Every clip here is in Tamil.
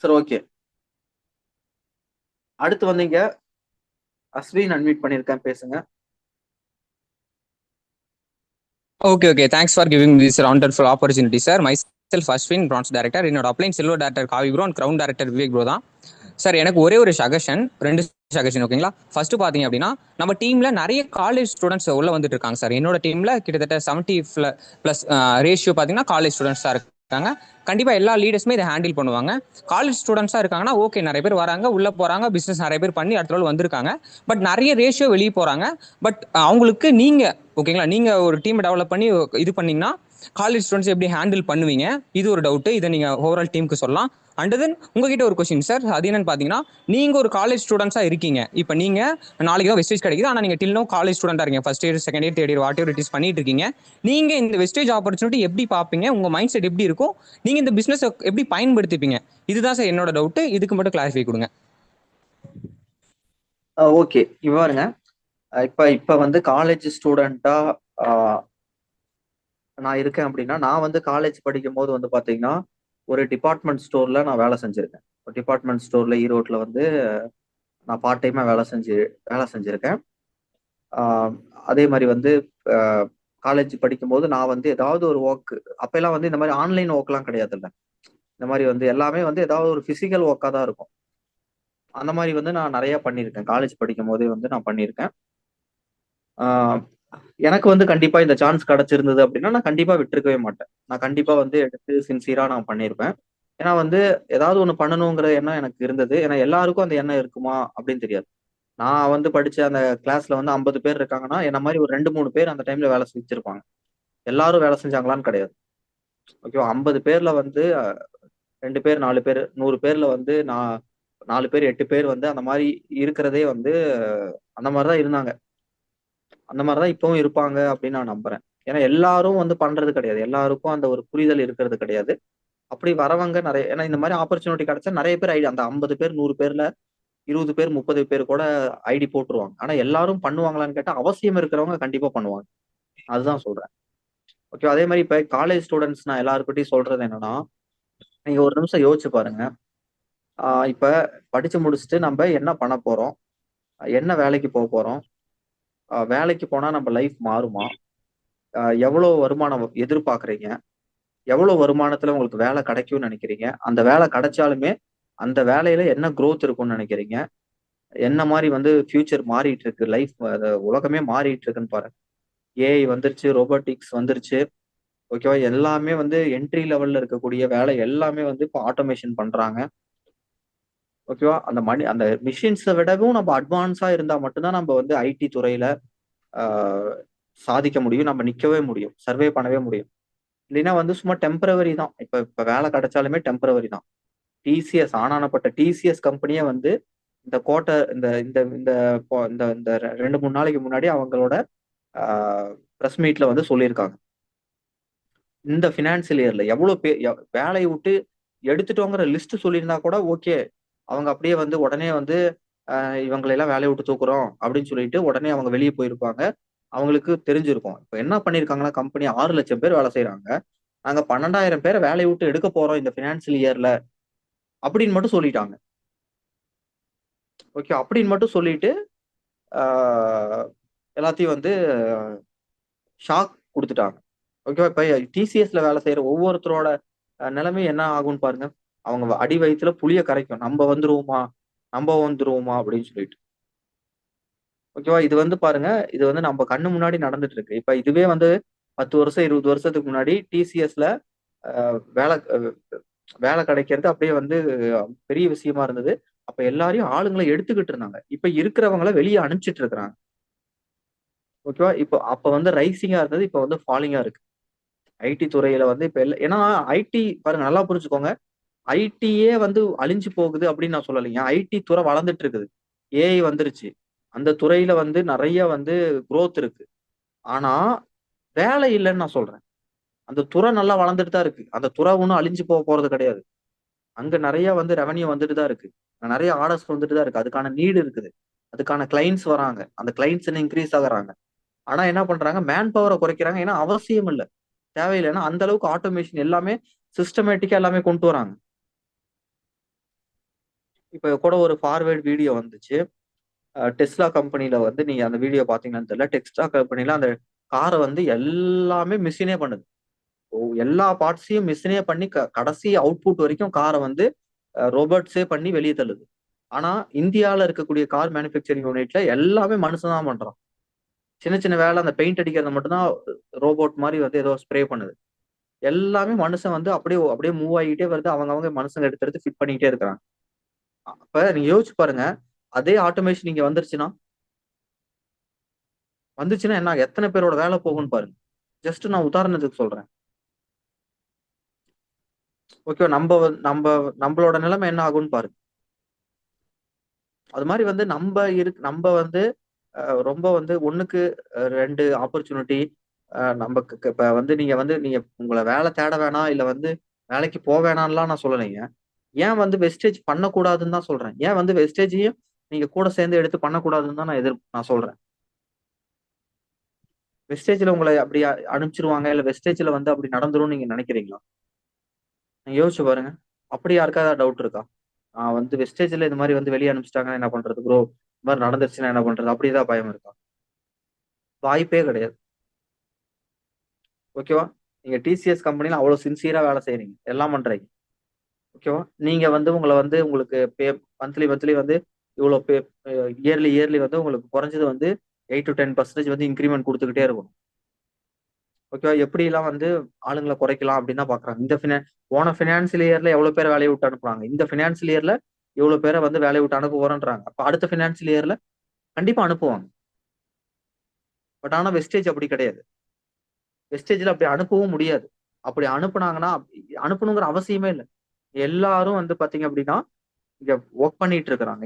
சரி, ஓகே. அடுத்து வந்தீங்க. அஸ்வின் அன்மியூட் பண்ணிருக்கேன், பேசுங்க. Okay, okay. Thanks for giving this wonderful opportunity, sir. Myself, Ashwin, Bronze Director. என்னோட அப்ளைன் சில்வர் டேரக்டர் காவி bro and ground director Vivek bro தான். சார் எனக்கு ஒரே ஒரு சஜஷன், 2 சஜஷன் ஓகேங்களா. ஃபர்ஸ்ட் பாத்தீங்க அப்படின்னா, நம்ம டீம்ல நிறைய காலேஜ் ஸ்டூடெண்ட்ஸ் உள்ள வந்துட்டு இருக்காங்க சார். என்னோட டீம்ல கிட்டத்தட்ட 70+ ரேஷியோ பாத்தீங்கன்னா காலேஜ் ஸ்டூடெண்ட்ஸ் தான் இருக்காங்க. கண்டிப்பா எல்லா லீடர்ஸுமே இதை ஹேண்டில் பண்ணுவாங்க. காலேஜ் ஸ்டூடெண்ட்ஸா இருக்காங்கன்னா ஓகே, நிறைய பேர் வராங்க, உள்ள போறாங்க, பிசினஸ் நிறைய பேர் பண்ணி அடுத்த லெவல் வந்திருக்காங்க. பட் நிறைய ரேஷியோ வெளியே போறாங்க. பட் அவங்களுக்கு நீங்க ஓகேங்களா, நீங்க ஒரு டீம் டெவலப் பண்ணி இது பண்ணீங்கன்னா காலேஜ் ஸ்டூடெண்ட்ஸ் எப்படி ஹேண்டில் பண்ணுவீங்க, இது ஒரு டவுட். இதை நீங்க ஓவரால் டீமுக்கு சொல்லலாம். அண்ட் தென் உங்ககிட்ட ஒரு கொஸ்டின் சார், அது என்னன்னு பாத்தீங்கன்னா, நீங்க ஒரு காலேஜ் ஸ்டூடெண்ட்ஸா இருக்கீங்க. இப்போ நீங்க நாளைக்கு தான் வெஸ்டேஜ் கிடைக்குது, ஆனா நீங்க டில் நோ காலேஜ் ஸ்டூடெண்டா இருக்கீங்க. First year, second year, third year, what ever it is பண்ணிட்டு இருக்கீங்க. நீங்க இந்த வெஸ்டேஜ் ஆப்பர்ச்சுனிட்டி எப்படி பாப்பீங்க, உங்க மைண்ட் செட் எப்படி இருக்கும், நீங்க இந்த பிசினஸ் எப்படி பயன்படுத்திப்பீங்க, இதுதான் சார் என்னோட டவுட். இதுக்கு மட்டும் கிளாரிஃபை கொடுங்க. ஓகே, இவ்வாருங்க. இப்ப வந்து காலேஜ் ஸ்டூடெண்டா நான் இருக்கேன் அப்படின்னா, நான் வந்து காலேஜ் படிக்கும் போது வந்து பாத்தீங்கன்னா, ஒரு டிபார்ட்மெண்ட் ஸ்டோர்ல நான் வேலை செஞ்சிருக்கேன். ஒரு டிபார்ட்மெண்ட் ஸ்டோர்ல ஈரோட்ல வந்து நான் பார்ட் டைமா வேலை செஞ்சிருக்கேன். ஆஹ் அதே மாதிரி வந்து காலேஜ் படிக்கும்போது நான் வந்து ஏதாவது ஒரு ஒர்க், அப்பெல்லாம் வந்து இந்த மாதிரி ஆன்லைன் ஒர்க்லாம் கிடையாதுல்ல. இந்த மாதிரி வந்து எல்லாமே வந்து ஏதாவது ஒரு பிசிக்கல் ஒர்க்கா தான் இருக்கும். அந்த மாதிரி வந்து நான் நிறைய பண்ணியிருக்கேன். காலேஜ் படிக்கும் போதே வந்து நான் பண்ணியிருக்கேன். ஆஹ் எனக்கு வந்து கண்டிப்பா இந்த சான்ஸ் கிடைச்சிருந்தது அப்படின்னா நான் கண்டிப்பா விட்டுருக்கவே மாட்டேன். நான் கண்டிப்பா வந்து எடுத்து சின்சியரா நான் பண்ணியிருப்பேன். ஏன்னா வந்து ஏதாவது ஒண்ணு பண்ணணுங்கிற எண்ணம் எனக்கு இருந்தது. ஏன்னா எல்லாருக்கும் அந்த எண்ணம் இருக்குமா அப்படின்னு தெரியாது. நான் வந்து படிச்ச அந்த கிளாஸ்ல வந்து 50 பேர் இருக்காங்கன்னா, என்ன மாதிரி ஒரு 2, 3 பேர் அந்த டைம்ல வேலை செஞ்சிருப்பாங்க. எல்லாரும் வேலை செஞ்சாங்களான்னு கிடையாது. ஓகேவா? 50 பேர்ல வந்து 2 பேர், 4 பேர், 100 பேர்ல வந்து நான் 4 பேர், 8 பேர் வந்து அந்த மாதிரி இருக்கிறதே வந்து அந்த மாதிரிதான் இருந்தாங்க. அந்த மாதிரிதான் இப்பவும் இருப்பாங்க அப்படின்னு நான் நம்புறேன். ஏன்னா எல்லாரும் வந்து பண்றது கிடையாது. எல்லாருக்கும் அந்த ஒரு புரிதல் இருக்கிறது கிடையாது. அப்படி வரவங்க நிறைய, ஏன்னா இந்த மாதிரி ஆப்பர்ச்சுனிட்டி கிடைச்சா நிறைய பேர் ஐடி, அந்த 50 பேர் 100 பேர்ல 20 பேர் 30 பேர் கூட ஐடி போட்டுருவாங்க. ஆனா எல்லாரும் பண்ணுவாங்களான்னு கேட்டா அவசியம் இருக்கிறவங்க கண்டிப்பா பண்ணுவாங்க. அதுதான் சொல்றேன். ஓகே. அதே மாதிரி இப்ப காலேஜ் ஸ்டூடெண்ட்ஸ் நான் எல்லாருக்கிட்டையும் சொல்றது என்னன்னா, நீங்க ஒரு நிமிஷம் யோசிச்சு பாருங்க. இப்ப படிச்சு முடிச்சுட்டு நம்ம என்ன பண்ண போறோம், என்ன வேலைக்கு போக போறோம், வேலைக்கு போனா நம்ம லைஃப் மாறுமா, எவ்வளவு வருமானம் எதிர்பார்க்கறீங்க, எவ்வளவு வருமானத்துல உங்களுக்கு வேலை கிடைக்கும்னு நினைக்கிறீங்க, அந்த வேலை கிடைச்சாலுமே அந்த வேலையில என்ன growth இருக்கும்னு நினைக்கிறீங்க, என்ன மாதிரி வந்து ஃபியூச்சர் மாறிட்டு இருக்கு, லைஃப் உலகமே மாறிட்டு இருக்குன்னு பாருங்க. ஏஐ வந்துருச்சு, ரோபோட்டிக்ஸ் வந்துருச்சு. ஓகேவா? எல்லாமே வந்து என்ட்ரி லெவல்ல இருக்கக்கூடிய வேலை எல்லாமே வந்து இப்போ ஆட்டோமேஷன் பண்றாங்க. ஓகேவா? அந்த மிஷின்ஸை விடவும் நம்ம அட்வான்ஸா இருந்தா மட்டும்தான் நம்ம வந்து ஐடி துறையில ஆஹ், சாதிக்க முடியும். நம்ம நிக்கவே முடியும், சர்வே பண்ணவே முடியும். இல்லைன்னா வந்து சும்மா டெம்பரவரி தான். இப்ப இப்ப வேலை கிடைச்சாலுமே டெம்பரவரி தான். டிசிஎஸ், ஆனானப்பட்ட டிசிஎஸ் கம்பெனியே வந்து இந்த கோட்டை இந்த இந்த இந்த இந்த இந்த 2, 3 நாளைக்கு முன்னாடி அவங்களோட பிரஸ் மீட்ல வந்து சொல்லியிருக்காங்க. இந்த பினான்சியல் இயர்ல எவ்வளவு பேர் வேலையை விட்டு எடுத்துட்டோங்கிற லிஸ்ட் சொல்லியிருந்தா கூட ஓகே. அவங்க அப்படியே வந்து உடனே வந்து இவங்களை எல்லாம் வேலையை விட்டு தூக்குறோம் அப்படின்னு சொல்லிட்டு உடனே அவங்க வெளியே போயிருப்பாங்க. அவங்களுக்கு தெரிஞ்சிருக்கும். இப்ப என்ன பண்ணிருக்காங்கன்னா, கம்பெனி 6 லட்சம் பேர் வேலை செய்யறாங்க. நாங்க 12,000 பேரை வேலையை விட்டு எடுக்க போறோம் இந்த பினான்சியல் இயர்ல அப்படின்னு மட்டும் சொல்லிட்டாங்க. ஓகே. அப்படின்னு மட்டும் சொல்லிட்டு ஆஹ், எல்லாத்தையும் வந்து ஷாக் கொடுத்துட்டாங்க. ஓகேவா? இப்ப டிசிஎஸ்ல வேலை செய்யற ஒவ்வொருத்தரோட நிலைமை என்ன ஆகும்னு பாருங்க. அவங்க அடி வயித்துல புளிய கரைக்கும். நம்ம வந்துருவோமா அப்படின்னு சொல்லிட்டு. ஓகேவா? இது வந்து பாருங்க, இது வந்து நம்ம கண்ணு முன்னாடி நடந்துட்டு இருக்கு. இப்ப இதுவே வந்து 10 வருஷம் 20 வருஷத்துக்கு முன்னாடி டிசிஎஸ்ல வேலை வேலை கிடைக்கிறது அப்படியே வந்து பெரிய விஷயமா இருந்தது. அப்ப எல்லாரையும் ஆளுங்களை எடுத்துக்கிட்டு இருந்தாங்க. இப்ப இருக்கிறவங்கள வெளியே அனுப்பிச்சிட்டு இருக்கிறாங்க. ஓகேவா? இப்போ அப்ப வந்து ரைசிங்கா இருந்தது, இப்ப வந்து ஃபாலிங்கா இருக்கு. ஐடி துறையில வந்து இப்ப ஏன்னா ஐடி பாருங்க, நல்லா புரிஞ்சுக்கோங்க. ஐடியே வந்து அழிஞ்சு போகுது அப்படின்னு நான் சொல்லலைங்க. ஐடி துறை வளர்ந்துட்டு இருக்குது. ஏஐ வந்துருச்சு. அந்த துறையில வந்து நிறைய வந்து growth இருக்கு. ஆனா வேலை இல்லைன்னு நான் சொல்றேன். அந்த துறை நல்லா வளர்ந்துட்டு தான் இருக்கு. அந்த துறை ஒண்ணும் அழிஞ்சு போறது கிடையாது. அங்க நிறைய வந்து ரெவென்யூ வந்துட்டு தான் இருக்கு. நிறைய ஆர்டர்ஸ் வந்துட்டு தான் இருக்கு. அதுக்கான நீடு இருக்குது. அதுக்கான கிளைண்ட்ஸ் வராங்க. அந்த கிளைண்ட்ஸ் இன்க்ரீஸ் ஆகுறாங்க. ஆனா என்ன பண்றாங்க, மேன் பவரை குறைக்கிறாங்க. ஏன்னா அவசியம் இல்ல, தேவையில்லை. ஏன்னா அந்த அளவுக்கு ஆட்டோமேஷன் எல்லாமே சிஸ்டமேட்டிக்கா எல்லாமே கொண்டு வராங்க. இப்போ கூட ஒரு ஃபார்வேர்ட் வீடியோ வந்துச்சு. டெஸ்லா கம்பெனில வந்து நீங்க அந்த வீடியோ பாத்தீங்கன்னு தெரியல. டெஸ்லா கம்பெனில அந்த காரை வந்து எல்லாமே மிஷினே பண்ணுது. எல்லா பார்ட்ஸையும் மிஷினே பண்ணி கடைசி அவுட்புட் வரைக்கும் காரை வந்து ரோபோட்ஸே பண்ணி வெளியே தள்ளுது. ஆனா இந்தியால இருக்கக்கூடிய கார் மேனுஃபேக்சரிங் யூனிட்ல எல்லாமே மனுஷன் தான் பண்றான். சின்ன சின்ன வேலை அந்த பெயிண்ட் அடிக்கிறத மட்டும் தான் ரோபோட் மாதிரி வந்து ஏதோ ஸ்ப்ரே பண்ணுது. எல்லாமே மனுஷன் வந்து அப்படியே அப்படியே மூவ் ஆகிட்டே வருது. அவங்க மனுஷங்க எடுத்து எடுத்து ஃபிட் பண்ணிக்கிட்டே இருக்கிறாங்க. அப்ப நீங்க யோசிச்சு பாருங்க. அதே ஆட்டோமேஷன் இங்க வந்துச்சுன்னா என்ன எத்தனை பேரோட வேலை போகும்னு பாருங்க. ஜஸ்ட் நான் உதாரணத்துக்கு சொல்றேன். ஓகே, நம்மளோட நிலைமை என்ன ஆகும்னு பாருங்க. அது மாதிரி வந்து நம்ம வந்து ரொம்ப வந்து ஒண்ணுக்கு 2 ஆப்பர்ச்சுனிட்டி நமக்கு இப்ப வந்து நீங்க உங்களை வேலை தேட வேணாம், இல்ல வந்து வேலைக்கு போ வேணாம்லாம் நான் சொல்லலைங்க. ஏன் வந்து வெஸ்டேஜ் பண்ணக்கூடாதுன்னு தான் சொல்றேன். ஏன் வந்து வெஸ்டேஜையும் நீங்க கூட சேர்ந்து எடுத்து பண்ணக்கூடாதுன்னு தான் நான் சொல்றேன். வெஸ்டேஜ்ல உங்களை அப்படி அனுப்பிச்சிருவாங்க, இல்ல வெஸ்டேஜ்ல வந்து அப்படி நடந்துரும் நீங்க நினைக்கிறீங்களா? நீங்க யோசிச்சு பாருங்க. அப்படி யாருக்காவது டவுட் இருக்கா? வந்து வெஸ்டேஜ்ல இது மாதிரி வந்து வெளியே அனுப்பிச்சிட்டாங்கன்னா என்ன பண்றது ப்ரோ? இந்த மாதிரி நடந்துருச்சுன்னா என்ன பண்றது? அப்படிதான் பயம் இருக்கா? வாய்ப்பே கிடையாது. ஓகேவா? நீங்க டிசிஎஸ் கம்பெனில அவ்வளவு சின்சியரா வேலை செய்றீங்க. எல்லாம் பண்றீங்க. ஓகேவா? நீங்க வந்து உங்களுக்கு மந்த்லி வந்து இவ்வளவு இயர்லி வந்து உங்களுக்கு குறைஞ்சது வந்து 8 to 10% வந்து இன்கிரிமெண்ட் கொடுத்துக்கிட்டே இருக்கும். ஓகேவா? எப்படி எல்லாம் வந்து ஆளுங்களை குறைக்கலாம் அப்படின்னு தான் பாக்குறாங்க. போன பினான்சியல் இயர்ல எவ்வளவு பேரை வேலையை விட்டு அனுப்புறாங்க. இந்த பினான்சியல் இயர்ல இவ்வளவு பேரை வந்து வேலையை விட்டு அனுப்ப போறேன்றாங்க. அப்ப அடுத்த பினான்சியல் இயர்ல கண்டிப்பா அனுப்புவாங்க. பட் ஆனா வெஸ்டேஜ் அப்படி கிடையாது. வெஸ்டேஜ்ல அப்படி அனுப்பவும் முடியாது. அப்படி அனுப்புனாங்கன்னா அனுப்பணுங்கிற அவசியமே இல்லை. எல்லாரும் வந்து பாத்தீங்க அப்படின்னா இங்க ஒர்க் பண்ணிட்டு இருக்கிறாங்க.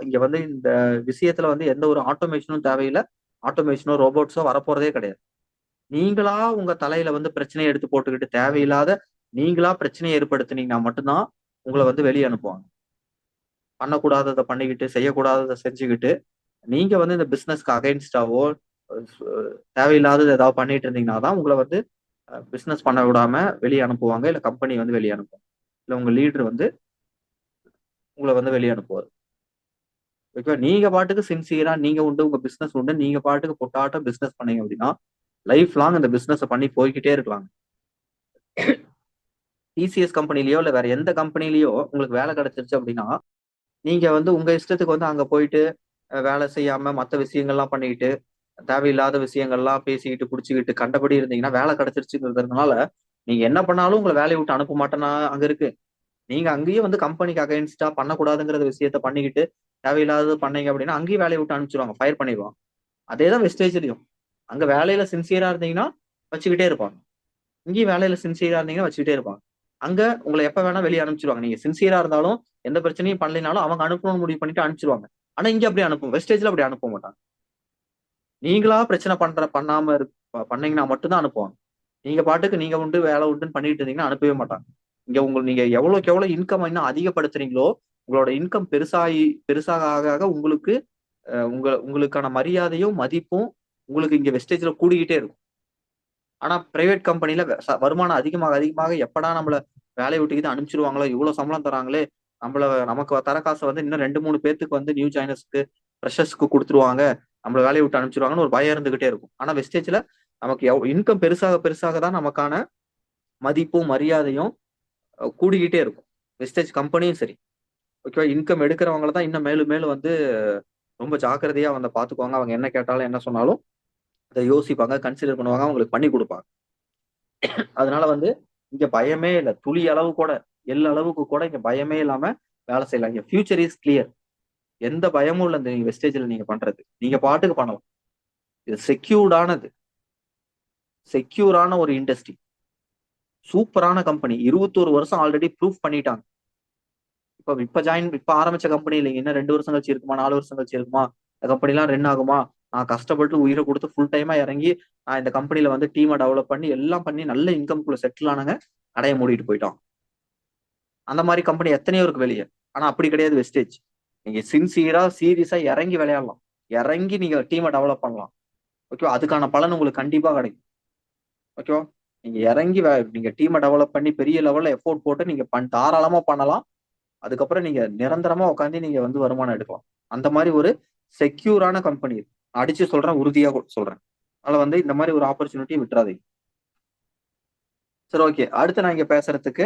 இங்க வந்து இந்த விஷயத்துல வந்து எந்த ஒரு ஆட்டோமேஷனும் தேவையில்லை. ஆட்டோமேஷனோ ரோபோட்ஸோ வரப்போறதே கிடையாது. நீங்களா உங்க தலையில வந்து பிரச்சனையை எடுத்து போட்டுக்கிட்டு தேவையில்லாத நீங்களா பிரச்சனையை ஏற்படுத்தினீங்கன்னா மட்டும்தான் உங்களை வந்து வெளியே அனுப்புவாங்க. பண்ணக்கூடாததை பண்ணிக்கிட்டு செய்யக்கூடாததை செஞ்சுக்கிட்டு நீங்க வந்து இந்த பிசினஸ்க்கு அகைன்ஸ்டாவோ தேவையில்லாதது ஏதாவது பண்ணிட்டு இருந்தீங்கன்னா தான் உங்களை வந்து பிசினஸ் பண்ண விடாம வெளியே அனுப்புவாங்க, இல்ல கம்பெனி வந்து வெளியே அனுப்புவாங்க, இல்ல உங்க லீடர் வந்து உங்களை வந்து வெளியே அனுப்புவார். ஓகே, நீங்க பாட்டுக்கு சின்சியரா நீங்க உண்டு, உங்க பிசினஸ் உண்டு, நீங்க பாட்டுக்கு பொட்டாட்டம் பிசினஸ் பண்ணீங்க அப்படின்னா லைஃப் லாங் இந்த பிசினஸ் பண்ணி போய்கிட்டே இருக்கலாம். டிசிஎஸ் கம்பெனிலயோ இல்ல வேற எந்த கம்பெனிலயோ உங்களுக்கு வேலை கிடைச்சிருச்சு அப்படின்னா நீங்க வந்து உங்க இஷ்டத்துக்கு வந்து அங்க போயிட்டு வேலை செய்யாம மத்த விஷயங்கள்லாம் பண்ணிக்கிட்டு தேவையில்லாத விஷயங்கள்லாம் பேசிக்கிட்டு புடிச்சுக்கிட்டு கண்டபடி இருந்தீங்கன்னா வேலை கிடைச்சிருச்சுங்கிறதுனால நீங்க என்ன பண்ணாலும் உங்களை வேலையை விட்டு அனுப்ப மாட்டேன்னா அங்க இருக்கு. நீங்க அங்கேயும் வந்து கம்பெனிக்கு அகைன்ஸ்டா பண்ணக்கூடாதுங்கிற விஷயத்த பண்ணிக்கிட்டு தேவையில்லாதது பண்ணீங்க அப்படின்னா அங்கேயும் வேலையை விட்டு அனுப்பிச்சிருவாங்க, ஃபயர் பண்ணிடுவாங்க. அதேதான் வெஸ்டேஜ்லயும். அங்க வேலையில சின்சியரா இருந்தீங்கன்னா வச்சுக்கிட்டே இருப்பாங்க. இங்கேயும் வேலையில சின்சியரா இருந்தீங்கன்னா வச்சுக்கிட்டே இருப்பாங்க. அங்க உங்களை எப்ப வேணா வெளியே அனுப்பிச்சிருவாங்க. நீங்க சின்சியரா இருந்தாலும் எந்த பிரச்சனையும் பண்ணலைனாலும் அவங்க அனுப்பணும்னு முடிவு பண்ணிட்டு அனுப்பிச்சிருவாங்க. ஆனா இங்க அப்படி வெஸ்டேஜ்ல அப்படி அனுப்ப மாட்டாங்க. நீங்களா பிரச்சனை பண்ணீங்கன்னா மட்டும்தான் அனுப்புவாங்க. நீங்க பாட்டுக்கு நீங்க உண்டு வேலை உண்டுன்னு பண்ணிட்டு இருந்தீங்கன்னா அனுப்பவே மாட்டாங்க. நீங்க எவ்வளவுக்கு எவ்வளவு இன்கம் இன்னும் அதிகப்படுத்துறீங்களோ உங்களோட இன்கம் பெருசாக ஆக ஆக உங்களுக்கு உங்களுக்கான மரியாதையும் மதிப்பும் உங்களுக்கு இங்க வெஸ்டேஜ்ல கூடிக்கிட்டே இருக்கும். ஆனா பிரைவேட் கம்பெனில வருமானம் அதிகமாக அதிகமாக எப்படா நம்மள வேலையை விட்டுக்கிட்டு அனுப்பிச்சிருவாங்களோ, இவ்வளவு சம்பளம் தராங்களே, நமக்கு தர காசை வந்து இன்னும் 2 3 பேத்துக்கு வந்து நியூ ஜாயினர்ஸ்க்கு ஃப்ரெஷர்ஸ்க்கு கொடுத்துருவாங்க, நம்மள வேலையை விட்டு அனுப்பிச்சிருவாங்கன்னு ஒரு பயம் இருந்துகிட்டே இருக்கும். ஆனா வெஸ்டேஜ்ல நமக்கு இன்கம் பெருசாக பெருசாக தான் நமக்கான மதிப்பும் மரியாதையும் கூடிக்கிட்டே இருக்கும். வெஸ்டேஜ் கம்பெனியும் சரி. ஓகேவா? இன்கம் எடுக்கிறவங்கள தான் இன்னும் மேலும் மேலும் வந்து ரொம்ப ஜாக்கிரதையா வந்து பாத்துக்குவாங்க. அவங்க என்ன கேட்டாலும் என்ன சொன்னாலும் அதை யோசிப்பாங்க, கன்சிடர் பண்ணுவாங்க, அவங்களுக்கு பண்ணி கொடுப்பாங்க. அதனால வந்து இங்க பயமே இல்லை. துளி அளவு கூட அளவுக்கு கூட இங்க பயமே இல்லாம வேலை செய்யலாம். இங்க ஃபியூச்சர் இஸ் கிளியர். எந்த பயமும் இல்லை. இந்த வெஸ்டேஜ்ல நீங்க பண்றது நீங்க பாட்டுக்கு பண்ணலாம். இது செக்யூரான ஒரு இண்டஸ்ட்ரி. சூப்பரான கம்பெனி. 21 வருஷம் ஆல்ரெடி ப்ரூஃப் பண்ணிட்டாங்க. இப்ப ஆரம்பிச்ச கம்பெனி இல்லைங்க. இன்னும் 2 வருஷம் கழிச்சு இருக்குமா, 4 வருஷம் கழிச்சு இருக்குமா, இந்த கம்பெனி எல்லாம் ரன் ஆகுமா? நான் கஷ்டப்பட்டு உயிரை கொடுத்து ஃபுல் டைமா இறங்கி நான் இந்த கம்பெனில வந்து டீமை டெவலப் பண்ணி எல்லாம் பண்ணி நல்ல இன்கம்குள்ள செட்டில் ஆனாங்க. கடையை மூடிட்டு போயிட்டோம். அந்த மாதிரி கம்பெனி எத்தனையோ இருக்கு வெளியே. ஆனா அப்படி கிடையாது வெஸ்டேஜ். நீங்க சின்சியரா சீரியஸா இறங்கி விளையாடலாம். இறங்கி நீங்க டீமை டெவலப் பண்ணலாம். ஓகேவா? அதுக்கான பலன் உங்களுக்கு கண்டிப்பா கிடைக்கும். ஓகேவா? நீங்க இறங்கி நீங்க டீமை டெவலப் பண்ணி பெரிய லெவல்ல எஃபோர்ட் போட்டு நீங்க தாராளமா பண்ணலாம். அதுக்கப்புறம் நீங்க நிரந்தரமா உட்காந்து நீங்க வந்து வருமானம் எடுக்கலாம். அந்த மாதிரி ஒரு செக்யூரான கம்பெனி. அடிச்சு சொல்றேன், உறுதியா சொல்றேன். அதனால வந்து இந்த மாதிரி ஒரு ஆப்பர்ச்சுனிட்டி விட்டுறாதீங்க. சரி, ஓகே. அடுத்து நான் இங்க பேசுறதுக்கு